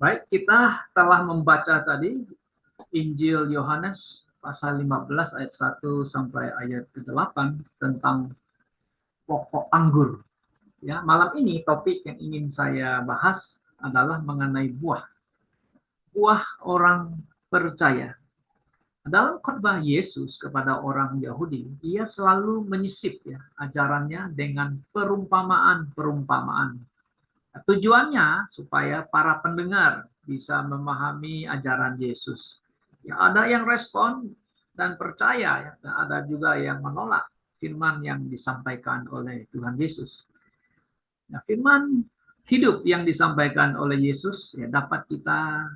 Baik, kita telah membaca tadi Injil Yohanes pasal 15 ayat 1 sampai ayat ke-8 tentang pokok anggur. Ya, malam ini topik yang ingin saya bahas adalah mengenai buah orang percaya. Dalam khotbah Yesus kepada orang Yahudi, ia selalu menyisip ya ajarannya dengan perumpamaan-perumpamaan. Tujuannya supaya para pendengar bisa memahami ajaran Yesus. Ya, ada yang respon dan percaya, ya, dan ada juga yang menolak firman yang disampaikan oleh Tuhan Yesus. Nah, firman hidup yang disampaikan oleh Yesus ya dapat kita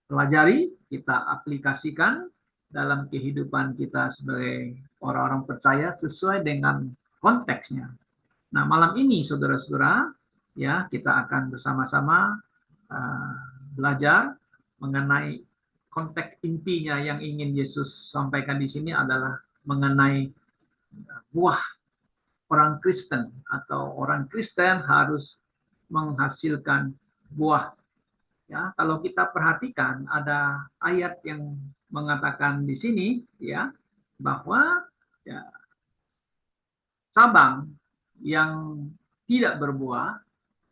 pelajari, kita aplikasikan dalam kehidupan kita sebagai orang-orang percaya sesuai dengan konteksnya. Nah, malam ini saudara-saudara, ya kita akan bersama-sama uh, belajar mengenai konteks intinya yang ingin Yesus sampaikan di sini adalah mengenai buah orang Kristen atau orang Kristen harus menghasilkan buah. Ya, kalau kita perhatikan ada ayat yang mengatakan di sini ya bahwa ya, cabang yang tidak berbuah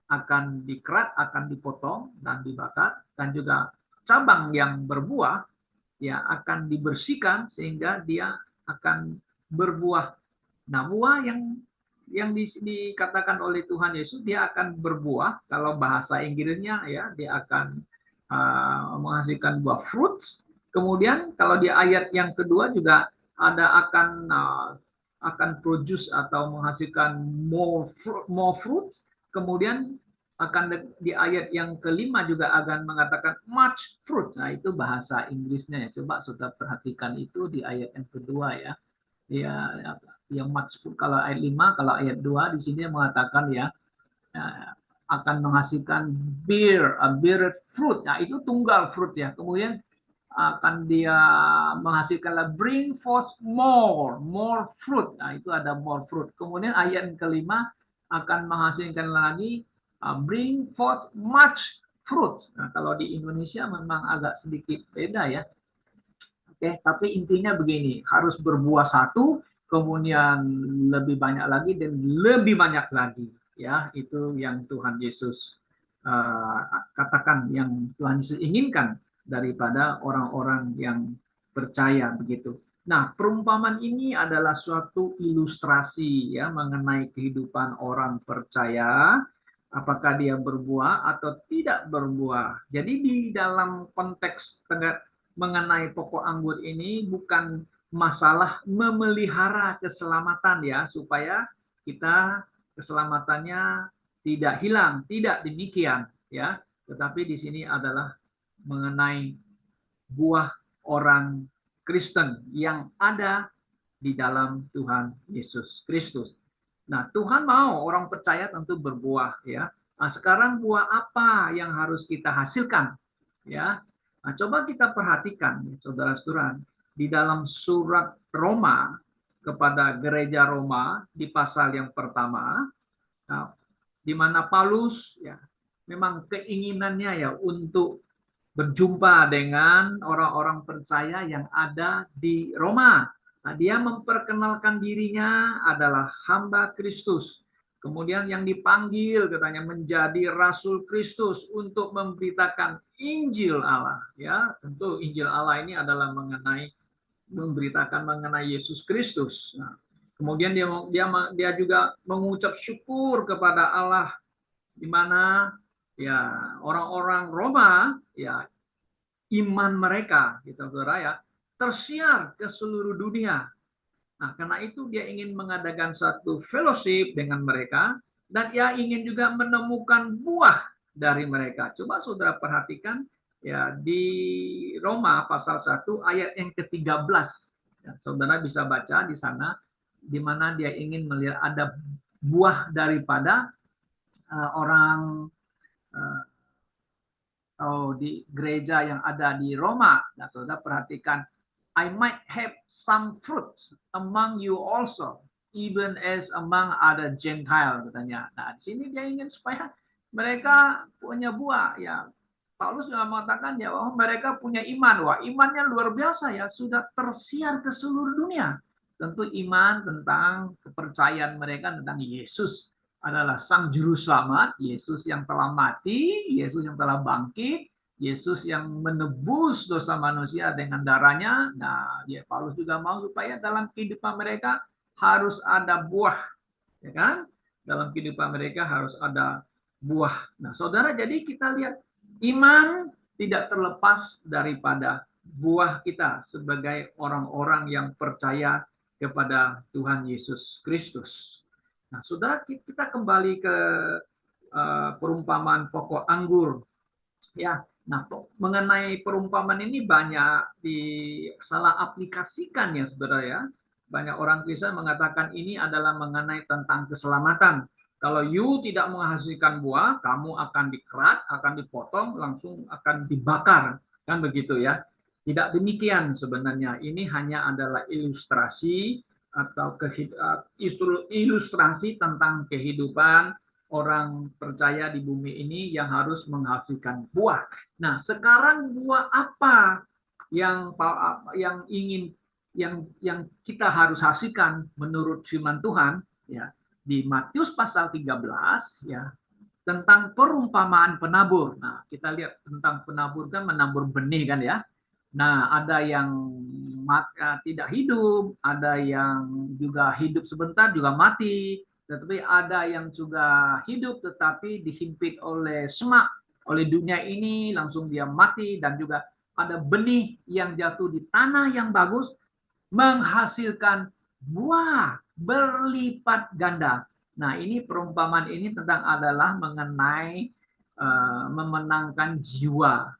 akan dikerat, akan dipotong dan dibakar, dan juga cabang yang berbuah ya akan dibersihkan sehingga dia akan berbuah. Nah, buah yang dikatakan oleh Tuhan Yesus dia akan berbuah, kalau bahasa Inggrisnya ya dia akan menghasilkan buah fruits. Kemudian kalau di ayat yang kedua juga ada akan produce atau menghasilkan more fruit. Kemudian akan di ayat yang kelima juga akan mengatakan much fruit. Nah, itu bahasa Inggrisnya ya. Coba saudara perhatikan itu di ayat yang kedua ya. Ya, yang much fruit kalau ayat 5, kalau ayat 2 di sini mengatakan ya akan menghasilkan bear fruit. Nah, itu tunggal fruit ya. Kemudian akan dia menghasilkan bring forth more fruit. Nah, itu ada more fruit. Kemudian ayat yang kelima akan menghasilkan lagi bring forth much fruit. Nah, kalau di Indonesia memang agak sedikit beda ya. Oke, tapi intinya begini, harus berbuah satu, kemudian lebih banyak lagi dan lebih banyak lagi. Ya, itu yang Tuhan Yesus katakan, yang Tuhan Yesus inginkan daripada orang-orang yang percaya begitu. Nah, perumpamaan ini adalah suatu ilustrasi ya mengenai kehidupan orang percaya, apakah dia berbuah atau tidak berbuah. Jadi di dalam konteks mengenai pokok anggur ini bukan masalah memelihara keselamatan ya, supaya kita keselamatannya tidak hilang, tidak demikian ya. Tetapi di sini adalah mengenai buah orang Kristen yang ada di dalam Tuhan Yesus Kristus. Nah, Tuhan mau orang percaya tentu berbuah ya. Nah, sekarang buah apa yang harus kita hasilkan ya? Nah, coba kita perhatikan saudara-saudara di dalam surat Roma kepada gereja Roma di pasal yang pertama, nah, di mana Paulus ya memang keinginannya ya untuk berjumpa dengan orang-orang percaya yang ada di Roma. Nah, dia memperkenalkan dirinya adalah hamba Kristus. Kemudian yang dipanggil katanya menjadi rasul Kristus untuk memberitakan Injil Allah. Ya, tentu Injil Allah ini adalah memberitakan mengenai Yesus Kristus. Nah, kemudian dia juga mengucap syukur kepada Allah di mana ya orang-orang Roma ya iman mereka gitu saudara ya tersiar ke seluruh dunia. Nah, karena itu dia ingin mengadakan satu fellowship dengan mereka dan dia ingin juga menemukan buah dari mereka. Coba saudara perhatikan ya di Roma pasal 1 ayat yang ke-13. Ya, saudara bisa baca di sana di mana dia ingin melihat ada buah daripada orang di gereja yang ada di Roma. Nah, saudara perhatikan, I might have some fruit among you also, even as among other Gentile, katanya. Nah, di sini dia ingin supaya mereka punya buah, ya Paulus juga mengatakan ya bahwa mereka punya iman. Wah, imannya luar biasa ya, sudah tersiar ke seluruh dunia. Tentu iman tentang kepercayaan mereka tentang Yesus adalah Sang Juru Selamat, Yesus yang telah mati, Yesus yang telah bangkit, Yesus yang menebus dosa manusia dengan darahnya. Nah, ya Paulus juga mau supaya dalam kehidupan mereka harus ada buah, ya kan? Dalam kehidupan mereka harus ada buah. Nah, saudara, jadi kita lihat iman tidak terlepas daripada buah kita sebagai orang-orang yang percaya kepada Tuhan Yesus Kristus. Nah, saudara, kita kembali ke perumpamaan pokok anggur. Ya, nah mengenai perumpamaan ini banyak disalah aplikasikan ya saudara ya. Banyak orang Kristen mengatakan ini adalah mengenai tentang keselamatan. Kalau you tidak menghasilkan buah, kamu akan dikerat, akan dipotong, langsung akan dibakar. Kan begitu ya. Tidak demikian sebenarnya. Ini hanya adalah ilustrasi atau ilustrasi tentang kehidupan orang percaya di bumi ini yang harus menghasilkan buah. Nah, sekarang buah apa yang ingin yang kita harus hasilkan menurut firman Tuhan ya. Di Matius pasal 13 ya, tentang perumpamaan penabur. Nah, kita lihat tentang penabur kan menabur benih kan ya. Nah, ada yang tidak hidup, ada yang juga hidup sebentar juga mati, tetapi ada yang juga hidup tetapi dihimpit oleh semak, oleh dunia ini, langsung dia mati, dan juga ada benih yang jatuh di tanah yang bagus, menghasilkan buah berlipat ganda. Nah, ini perumpamaan ini tentang adalah mengenai memenangkan jiwa,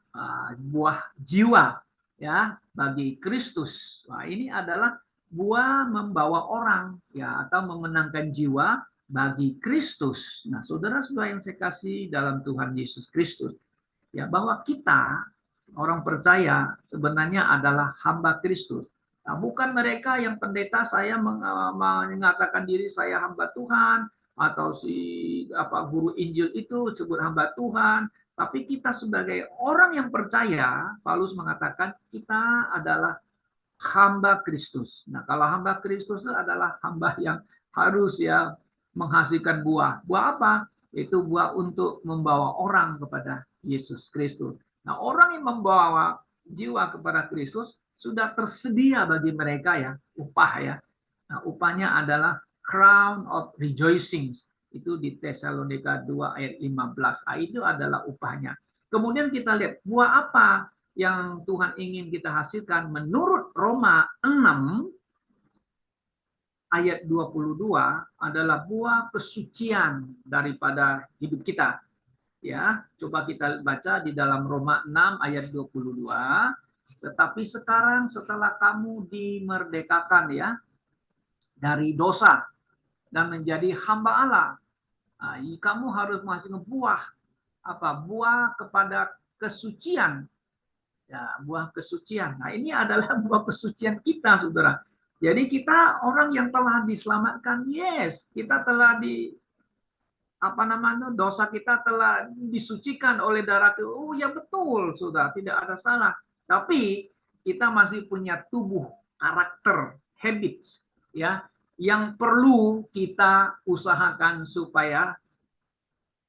buah jiwa ya bagi Kristus. Nah, ini adalah buah membawa orang ya atau memenangkan jiwa bagi Kristus. Nah, saudara-saudara yang saya kasih dalam Tuhan Yesus Kristus, ya bahwa kita orang percaya sebenarnya adalah hamba Kristus. Nah, bukan mereka yang pendeta saya mengatakan diri saya hamba Tuhan, atau si guru Injil itu sebut hamba Tuhan, tapi kita sebagai orang yang percaya, Paulus mengatakan kita adalah hamba Kristus. Nah, kalau hamba Kristus itu adalah hamba yang harus ya menghasilkan buah. Buah apa? Itu buah untuk membawa orang kepada Yesus Kristus. Nah, orang yang membawa jiwa kepada Kristus sudah tersedia bagi mereka ya upah ya. Nah, upahnya adalah crown of rejoicing. Itu di Tesalonika 2 ayat 15. Nah, itu adalah upahnya. Kemudian kita lihat buah apa yang Tuhan ingin kita hasilkan menurut Roma 6 ayat 22 adalah buah kesucian daripada hidup kita. Ya, coba kita baca di dalam Roma 6 ayat 22. Tetapi sekarang setelah kamu dimerdekakan ya dari dosa dan menjadi hamba Allah, kamu harus menghasilkan buah apa? Buah kepada kesucian. Ya, buah kesucian. Nah, ini adalah buah kesucian kita, saudara. Jadi kita orang yang telah diselamatkan, yes, kita telah dosa kita telah disucikan oleh darah. Oh ya betul, sudah tidak ada salah. Tapi kita masih punya tubuh, karakter, habits, ya, yang perlu kita usahakan supaya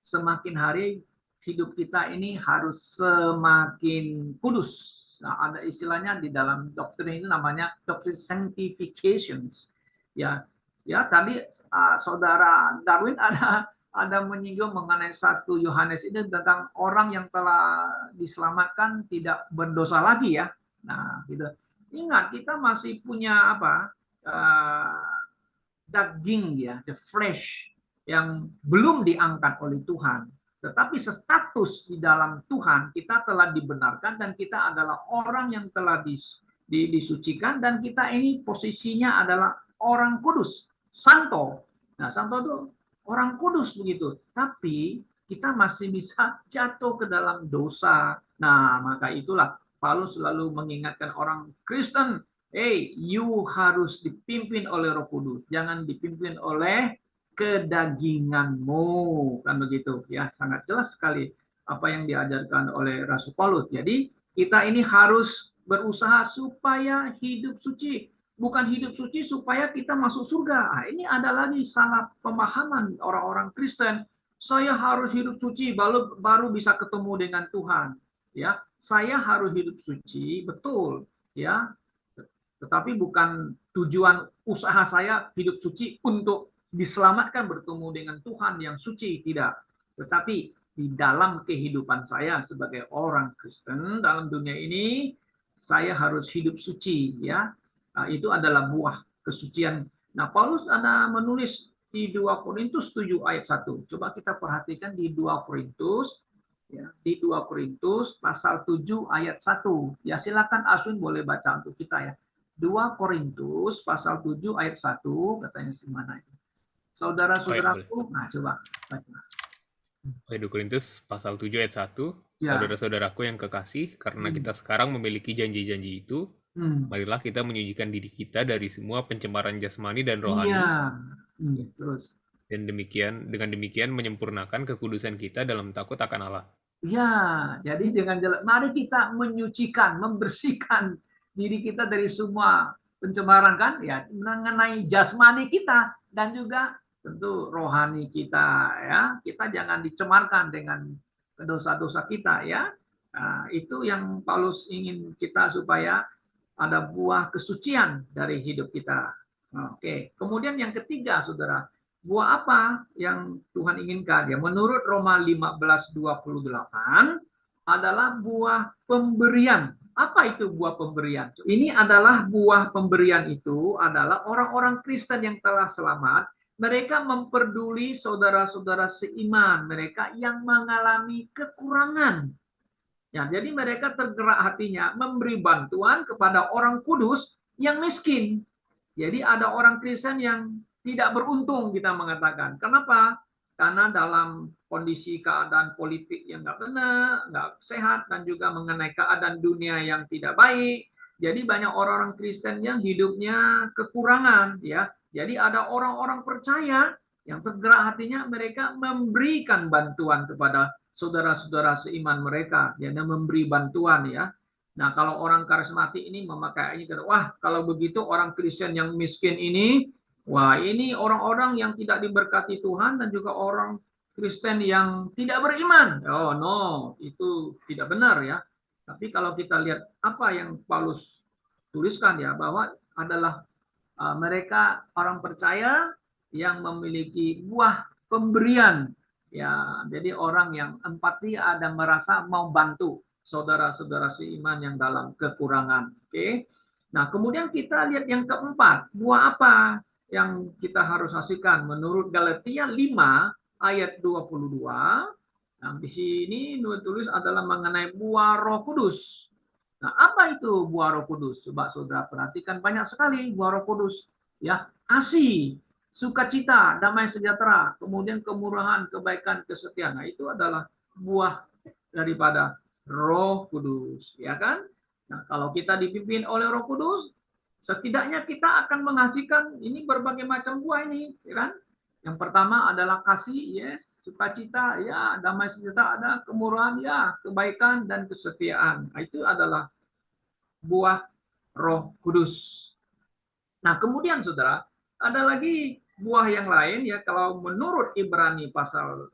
semakin hari hidup kita ini harus semakin kudus. Nah, ada istilahnya di dalam doktrin ini namanya doktrin sanctifications. Ya, ya tadi saudara Darwin ada menyinggung mengenai 1 Yohanes ini tentang orang yang telah diselamatkan tidak berdosa lagi ya. Nah, gitu. Ingat kita masih punya apa? Daging ya, the flesh yang belum diangkat oleh Tuhan. Tetapi status di dalam Tuhan kita telah dibenarkan dan kita adalah orang yang telah disucikan dan kita ini posisinya adalah orang kudus, santo. Nah, santo itu orang kudus begitu. Tapi kita masih bisa jatuh ke dalam dosa. Nah, maka itulah Paulus selalu mengingatkan orang Kristen, hey, you harus dipimpin oleh Roh Kudus, jangan dipimpin oleh kedaginganmu, kan begitu ya, sangat jelas sekali apa yang diajarkan oleh Rasul Paulus. Jadi kita ini harus berusaha supaya hidup suci. Bukan hidup suci supaya kita masuk surga. Nah, ini ada lagi salah pemahaman orang-orang Kristen. Saya harus hidup suci baru bisa ketemu dengan Tuhan. Ya, saya harus hidup suci, betul. Ya, tetapi bukan tujuan usaha saya hidup suci untuk diselamatkan bertemu dengan Tuhan yang suci, tidak. Tetapi di dalam kehidupan saya sebagai orang Kristen dalam dunia ini, saya harus hidup suci, ya. Nah, itu adalah buah kesucian. Nah, Paulus ada menulis di 2 Korintus 7 ayat 1. Coba kita perhatikan di 2 Korintus, ya, di 2 Korintus pasal 7 ayat 1. Ya, silakan Aswin boleh baca untuk kita, ya. 2 Korintus pasal 7 ayat 1, katanya di mana itu? Saudara-saudaraku, nah coba baca. 2 Korintus pasal 7 ayat 1, Ya. Saudara-saudaraku yang kekasih, karena kita sekarang memiliki janji-janji itu, marilah kita menyucikan diri kita dari semua pencemaran jasmani dan rohani. Iya. Terus. Dan dengan demikian menyempurnakan kekudusan kita dalam takut akan Allah. Ya, jadi dengan jelas, mari kita menyucikan, membersihkan diri kita dari semua pencemaran, kan? Ya, mengenai jasmani kita dan juga tentu rohani kita, ya. Kita jangan dicemarkan dengan dosa-dosa kita, ya. Nah, itu yang Paulus ingin kita supaya ada buah kesucian dari hidup kita. Oke. Kemudian yang ketiga, Saudara, buah apa yang Tuhan inginkan? Ya, menurut Roma 15:28 adalah buah pemberian. Apa itu buah pemberian? Ini adalah buah pemberian itu adalah orang-orang Kristen yang telah selamat. Mereka memperduli saudara-saudara seiman mereka yang mengalami kekurangan. Ya, jadi mereka tergerak hatinya memberi bantuan kepada orang kudus yang miskin. Jadi ada orang Kristen yang tidak beruntung, kita mengatakan. Kenapa? Karena dalam kondisi keadaan politik yang nggak benar, nggak sehat, dan juga mengenai keadaan dunia yang tidak baik. Jadi banyak orang-orang Kristen yang hidupnya kekurangan, ya. Jadi ada orang-orang percaya yang tergerak hatinya, mereka memberikan bantuan kepada saudara-saudara seiman mereka, ya, memberi bantuan, ya. Nah, kalau orang karismatik ini memakai ini, wah, kalau begitu orang Kristen yang miskin ini, wah, ini orang-orang yang tidak diberkati Tuhan dan juga orang Kristen yang tidak beriman. Oh, no, itu tidak benar, ya. Tapi kalau kita lihat apa yang Paulus tuliskan, ya, bahwa adalah mereka orang percaya yang memiliki buah pemberian, ya. Jadi orang yang empati dan merasa mau bantu saudara-saudara seiman yang dalam kekurangan. Oke. Nah, kemudian kita lihat yang keempat, buah apa yang kita harus hasilkan menurut Galatia 5 ayat 22. Nah, di sini tulis adalah mengenai buah Roh Kudus. Nah, apa itu buah Roh Kudus? Coba Saudara perhatikan, banyak sekali buah Roh Kudus. Ya, kasih, sukacita, damai sejahtera, kemudian kemurahan, kebaikan, kesetiaan. Nah, itu adalah buah daripada Roh Kudus, ya kan? Nah, kalau kita dipimpin oleh Roh Kudus, setidaknya kita akan menghasilkan ini berbagai macam buah ini, ya kan? Yang pertama adalah kasih, yes, sukacita, ya, damai sejahtera, ada kemurahan, ya, kebaikan dan kesetiaan. Nah, itu adalah buah Roh Kudus. Nah, kemudian Saudara, ada lagi buah yang lain, ya, kalau menurut Ibrani pasal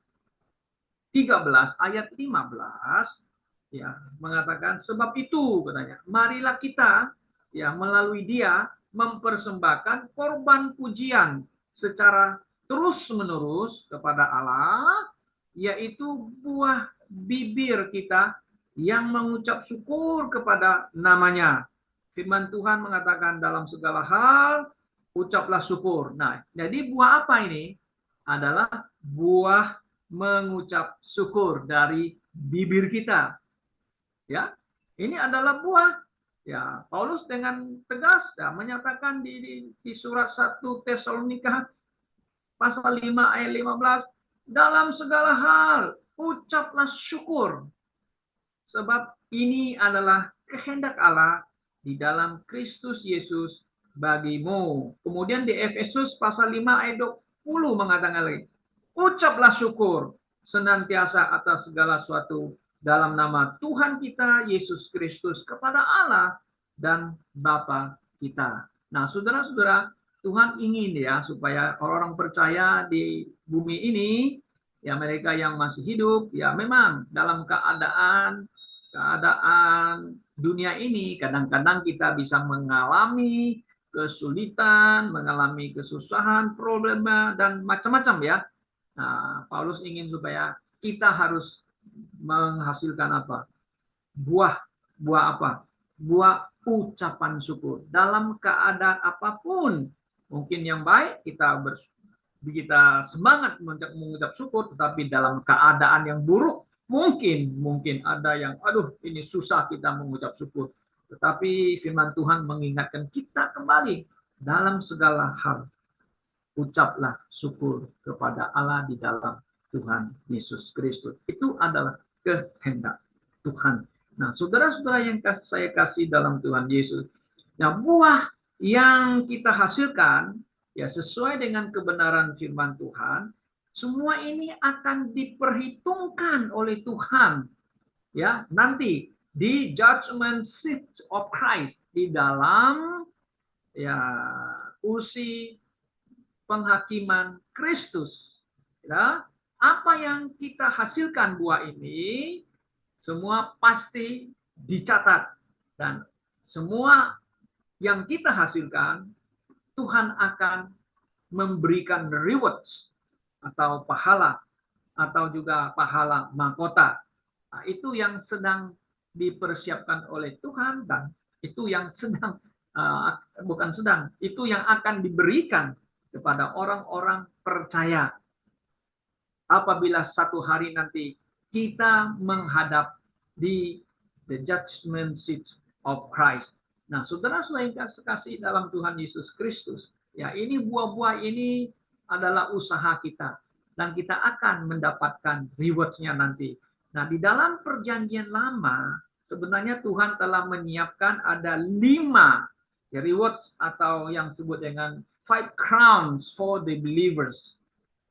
13 ayat 15, ya, mengatakan sebab itu katanya, marilah kita, ya, melalui dia mempersembahkan korban pujian secara terus-menerus kepada Allah, yaitu buah bibir kita yang mengucap syukur kepada namanya. Firman Tuhan mengatakan dalam segala hal ucaplah syukur. Nah, jadi buah apa ini? Adalah buah mengucap syukur dari bibir kita. Ya, ini adalah buah. Ya, Paulus dengan tegas, ya, menyatakan di surat 1 Tesalonika pasal 5 ayat 15, dalam segala hal ucaplah syukur, sebab ini adalah kehendak Allah di dalam Kristus Yesus bagimu. Kemudian di Efesus pasal 5 ayat 20 mengatakan lagi, ucaplah syukur senantiasa atas segala sesuatu dalam nama Tuhan kita Yesus Kristus kepada Allah dan Bapa kita. Nah, saudara-saudara, Tuhan ingin ya supaya orang-orang percaya di bumi ini, ya mereka yang masih hidup, ya memang dalam keadaan dunia ini kadang-kadang kita bisa mengalami kesulitan, mengalami kesusahan, problema dan macam-macam ya. Nah, Paulus ingin supaya kita harus menghasilkan apa? Buah apa? Buah ucapan syukur dalam keadaan apapun. Mungkin yang baik kita semangat mengucap syukur, tetapi dalam keadaan yang buruk mungkin ada yang aduh ini susah kita mengucap syukur. Tetapi firman Tuhan mengingatkan kita kembali dalam segala hal ucaplah syukur kepada Allah di dalam Tuhan Yesus Kristus. Itu adalah kehendak Tuhan. Nah, saudara-saudara yang saya kasih dalam Tuhan Yesus, nah buah yang kita hasilkan ya sesuai dengan kebenaran firman Tuhan, semua ini akan diperhitungkan oleh Tuhan ya nanti di judgment seat of Christ, di dalam ya kursi penghakiman Kristus. Ya, apa yang kita hasilkan buah ini semua pasti dicatat dan semua yang kita hasilkan Tuhan akan memberikan rewards atau pahala atau juga pahala mahkota. Nah, itu yang sedang dipersiapkan oleh Tuhan dan itu yang sedang itu yang akan diberikan kepada orang-orang percaya apabila satu hari nanti kita menghadap di the judgment seat of Christ. Nah, saudara-saudara yang kasih dalam Tuhan Yesus Kristus, ya ini buah-buah ini adalah usaha kita dan kita akan mendapatkan rewards-nya nanti. Nah, di dalam perjanjian lama sebenarnya Tuhan telah menyiapkan ada 5 rewards atau yang disebut dengan 5 crowns for the believers.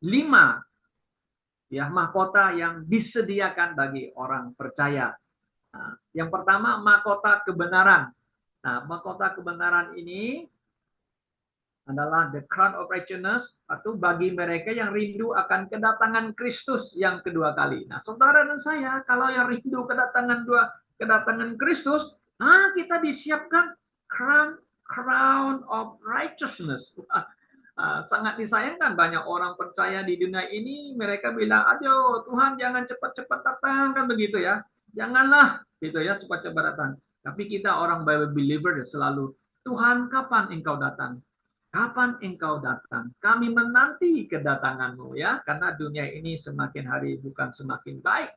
5 ya mahkota yang disediakan bagi orang percaya. Nah, yang pertama mahkota kebenaran. Nah, mahkota kebenaran ini adalah the crown of righteousness atau bagi mereka yang rindu akan kedatangan Kristus yang kedua kali. Nah, saudara dan saya kalau yang rindu kedatangan Kristus, kita disiapkan crown of righteousness. Sangat disayangkan banyak orang percaya di dunia ini mereka bilang aduh Tuhan jangan cepat-cepat datang kan begitu ya, janganlah gitu ya cepat-cepat datang. Tapi kita orang Bible believer selalu Tuhan kapan engkau datang, kapan engkau datang, kami menanti kedatanganmu ya, karena dunia ini semakin hari bukan semakin baik,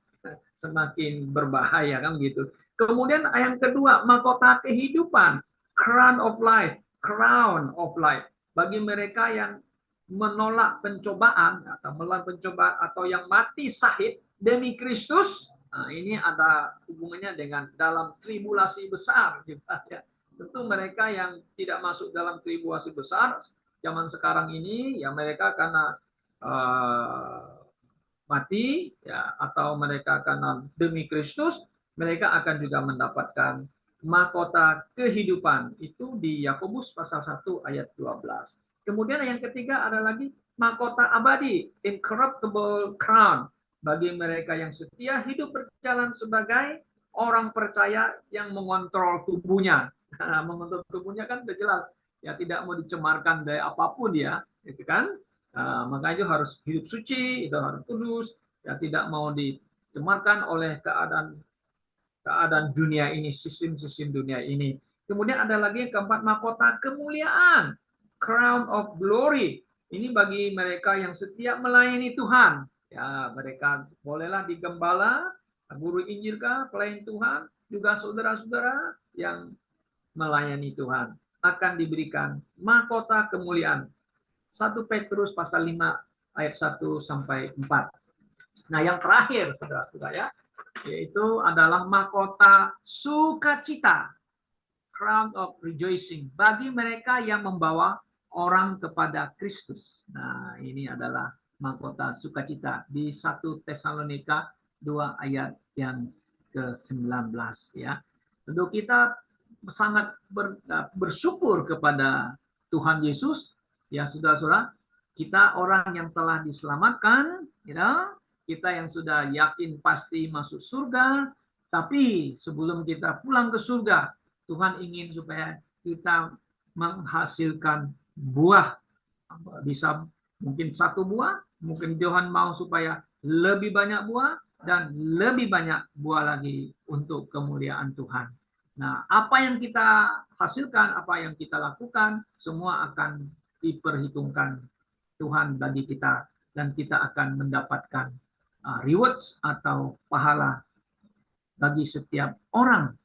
semakin berbahaya kan gitu. Kemudian yang kedua mahkota kehidupan, crown of life bagi mereka yang menolak pencobaan atau melawan pencobaan atau yang mati syahid demi Kristus. Nah, ini ada hubungannya dengan dalam tribulasi besar. Ya. Tentu mereka yang tidak masuk dalam tribulasi besar zaman sekarang ini, ya mereka karena mati, ya atau mereka karena demi Kristus, mereka akan juga mendapatkan mahkota kehidupan. Itu di Yakobus pasal 1 ayat 12. Kemudian yang ketiga ada lagi mahkota abadi, incorruptible crown, bagi mereka yang setia hidup berjalan sebagai orang percaya yang mengontrol tubuhnya. Mengontrol tubuhnya kan sudah jelas, ya tidak mau dicemarkan dari apapun ya, gitu kan? Maka itu harus hidup suci, itu harus kudus, ya tidak mau dicemarkan oleh keadaan dunia ini, sistem-sistem dunia ini. Kemudian ada lagi yang keempat, mahkota kemuliaan, crown of glory. Ini bagi mereka yang setia melayani Tuhan. Ya, mereka bolehlah digembala, guru Injil kah, pelayan Tuhan, juga saudara-saudara yang melayani Tuhan akan diberikan mahkota kemuliaan. 1 Petrus pasal 5 ayat 1 sampai 4. Nah, yang terakhir saudara-saudara ya, yaitu adalah mahkota sukacita, crown of rejoicing, bagi mereka yang membawa orang kepada Kristus. Nah, ini adalah mahkota sukacita di 1 Tesalonika 2 ayat yang ke-19 ya. Tentu kita sangat bersyukur kepada Tuhan Yesus ya, saudara-saudara. Kita orang yang telah diselamatkan, ya, kita yang sudah yakin pasti masuk surga, tapi sebelum kita pulang ke surga, Tuhan ingin supaya kita menghasilkan buah. Bisa mungkin 1 buah, mungkin Tuhan mau supaya lebih banyak buah, dan lebih banyak buah lagi untuk kemuliaan Tuhan. Nah, apa yang kita hasilkan, apa yang kita lakukan, semua akan diperhitungkan Tuhan bagi kita, dan kita akan mendapatkan rewards atau pahala bagi setiap orang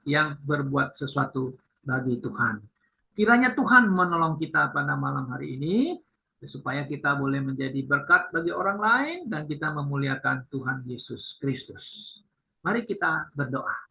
yang berbuat sesuatu bagi Tuhan. Kiranya Tuhan menolong kita pada malam hari ini, supaya kita boleh menjadi berkat bagi orang lain dan kita memuliakan Tuhan Yesus Kristus. Mari kita berdoa.